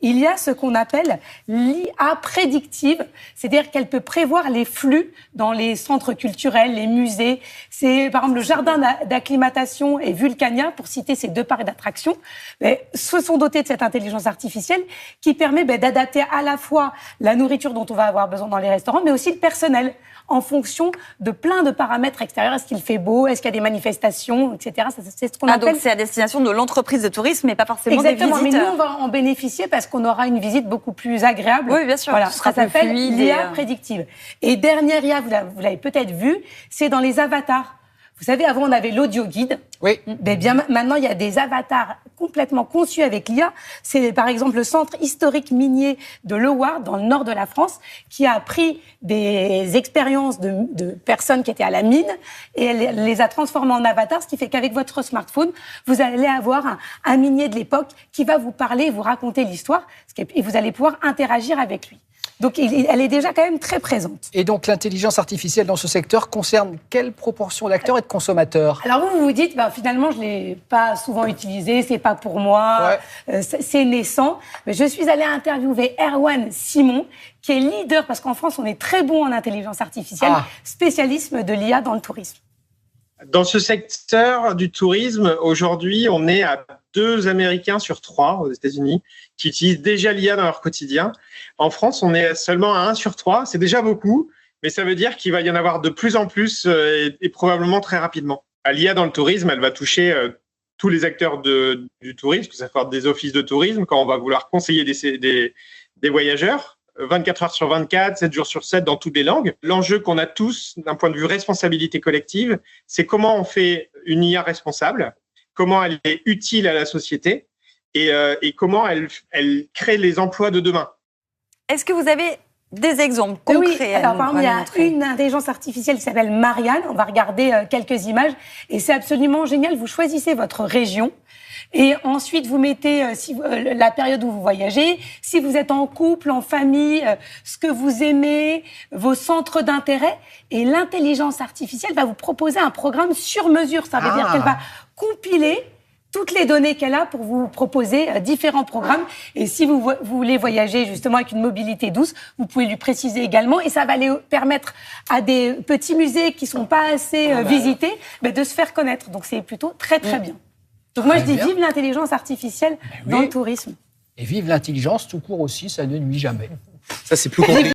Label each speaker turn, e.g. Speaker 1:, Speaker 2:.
Speaker 1: il y a ce qu'on appelle l'IA prédictive, c'est-à-dire qu'elle peut prévoir les flux dans les centres culturels, les musées. C'est par exemple le jardin d'acclimatation et Vulcania, pour citer ces 2 parcs d'attractions, se sont dotés de cette intelligence artificielle qui permet d'adapter à la fois la nourriture dont on va avoir besoin dans les restaurants, mais aussi le personnel, en fonction de plein de paramètres extérieurs. Est-ce qu'il fait beau? Est-ce qu'il y a des manifestations, etc. C'est ce qu'on appelle...
Speaker 2: Donc c'est à destination de l'entreprise de tourisme, mais pas forcément
Speaker 1: Exactement,
Speaker 2: des visiteurs.
Speaker 1: mais nous, on va en bénéficier parce qu'on aura une visite beaucoup plus agréable.
Speaker 2: Oui, bien sûr.
Speaker 1: Voilà,
Speaker 2: Ce sera
Speaker 1: ça s'appelle
Speaker 2: plus fluide
Speaker 1: l'IA prédictive. Et dernière IA, vous l'avez peut-être vu, c'est dans les avatars. Vous savez, avant, on avait l'audio guide.
Speaker 3: Oui.
Speaker 1: Mais bien, maintenant, il y a des avatars complètement conçus avec l'IA. C'est, par exemple, le centre historique minier de Leward, dans le nord de la France, qui a pris des expériences de personnes qui étaient à la mine et elle les a transformées en avatars, ce qui fait qu'avec votre smartphone, vous allez avoir un minier de l'époque qui va vous parler, vous raconter l'histoire, et vous allez pouvoir interagir avec lui. Donc, elle est déjà quand même très présente.
Speaker 3: Et donc, l'intelligence artificielle dans ce secteur concerne quelle proportion d'acteurs et de consommateurs?
Speaker 1: Alors, vous vous dites, finalement, je ne l'ai pas souvent utilisé, c'est pas pour moi, c'est naissant. Mais je suis allée interviewer Erwan Simon, qui est leader, parce qu'en France, on est très bon en intelligence artificielle, spécialiste de l'IA dans le tourisme.
Speaker 4: Dans ce secteur du tourisme, aujourd'hui, on est à 2 Américains sur 3 aux États-Unis qui utilisent déjà l'IA dans leur quotidien. En France, on est seulement à 1 sur 3. C'est déjà beaucoup, mais ça veut dire qu'il va y en avoir de plus en plus et probablement très rapidement. L'IA dans le tourisme, elle va toucher tous les acteurs du tourisme, que ce soit des offices de tourisme, quand on va vouloir conseiller des voyageurs, 24 heures sur 24, 7 jours sur 7, dans toutes les langues. L'enjeu qu'on a tous, d'un point de vue responsabilité collective, c'est comment on fait une IA responsable, comment elle est utile à la société et comment elle crée les emplois de demain.
Speaker 2: Est-ce que vous avez des exemples concrets?
Speaker 1: Oui, alors par exemple, il y a une intelligence artificielle qui s'appelle Marianne. On va regarder quelques images et c'est absolument génial. Vous choisissez votre région et ensuite vous mettez la période où vous voyagez, si vous êtes en couple, en famille, ce que vous aimez, vos centres d'intérêt, et l'intelligence artificielle va vous proposer un programme sur mesure. Ça veut dire qu'elle va compiler toutes les données qu'elle a pour vous proposer différents programmes. Et si vous voulez voyager justement avec une mobilité douce, vous pouvez lui préciser également. Et ça va aller permettre à des petits musées qui ne sont pas assez visités de se faire connaître. Donc c'est plutôt très très bien. Donc moi je dis vive l'intelligence artificielle dans le tourisme.
Speaker 3: Et vive l'intelligence tout court aussi, ça ne nuit jamais.
Speaker 4: Ça c'est plus compliqué.